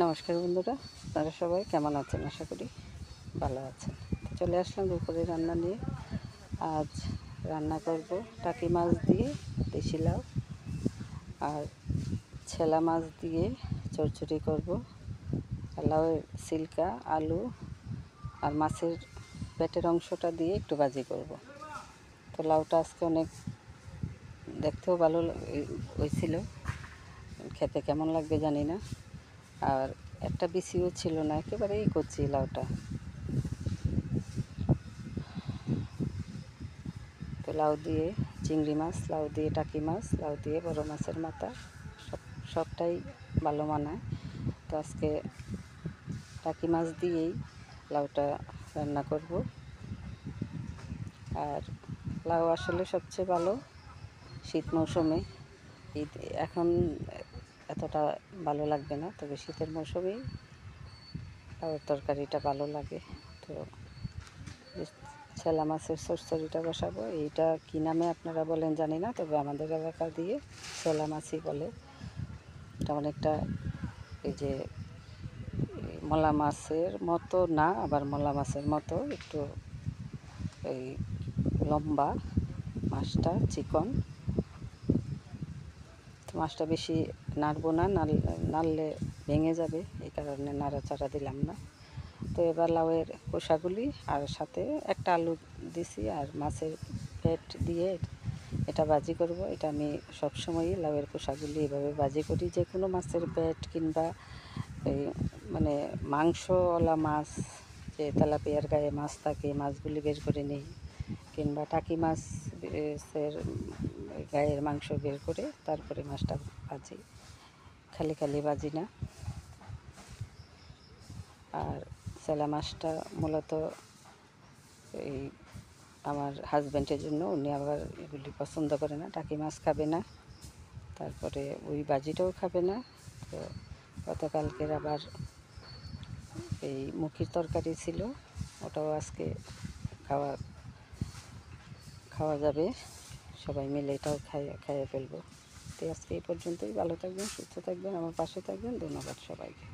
নমস্কার বন্ধুরা, আপনারা সবাই কেমন আছেন? আশা করি ভালো আছেন। তো চলে আসলাম দুপুরে রান্না নিয়ে। আজ রান্না করব টাকি মাছ দিয়ে দেশি লাউ আর ছেলা মাছ দিয়ে চচ্চড়ি করব। আর লাউয়ের সিল্কা, আলু আর মাছের পেটের অংশটা দিয়ে একটু ভাজি করব। তো লাউটা আজকে অনেক দেখতেও ভালো হয়েছিল, খেতে কেমন লাগবে জানি না। আর একটা বিচিও ছিল না, একেবারেই কচি লাউটা। তো লাউ দিয়ে চিংড়ি মাছ, লাউ দিয়ে টাকি মাছ, লাউ দিয়ে বড় মাছের মাথা, সবটাই ভালো মানায়। তো আজকে টাকি মাছ দিয়েই লাউটা রান্না করব। আর লাউ আসলে সবচেয়ে ভালো শীত মৌসুমে। এখন এতটা ভালো লাগবে না, তবে শীতের মৌসুমেই লাউয়ের তরকারিটা ভালো লাগে। তো ছেলা মাছের চচ্চড়িটা বসাবো। এইটা কী নামে আপনারা বলেন জানি না, তবে আমাদের এলাকা দিয়ে ছেলা মাছই বলে। এটা অনেকটা এই যে মলা মাছের মতো না, আবার মলা মাছের মতো একটু এই লম্বা। মাছটা চিকন। তো মাছটা বেশি নাড়বো না, নাড়লে ভেঙে যাবে, এই কারণে নাড়াচাড়া দিলাম না। তো এবার লাউয়ের খোসাগুলি আর সাথে একটা আলু দিছি আর মাছের পেট দিয়ে এটা ভাজি করব। এটা আমি সবসময়ই লাউয়ের খোসাগুলি এভাবে ভাজি করি। যে কোনো মাছের পেট কিংবা এই মানে মাংসওয়ালা মাছ, যে তেলাপিয়ার গায়ে মাছ থাকে, মাছগুলি বের করে নিই, কিংবা টাকি মাছের গায়ের মাংস বের করে তারপরে মাছটা ভাজি, খালি খালি ভাজি না। আর ছেলা মাছটা মূলত এই আমার হাজব্যান্ডের জন্য, উনি আবার এগুলি পছন্দ করে না, টাকি মাছ খাবে না, তারপরে ওই ভাজিটাও খাবে না। তো গতকালকের আবার এই মুখির তরকারি ছিল, ওটাও আজকে খাওয়া যাবে, সবাই মিলে এটাও খাইয়ে ফেলবো। তো আজকে এই পর্যন্তই। ভালো থাকবেন, সুস্থ থাকবেন, আমার পাশে থাকবেন। ধন্যবাদ সবাইকে।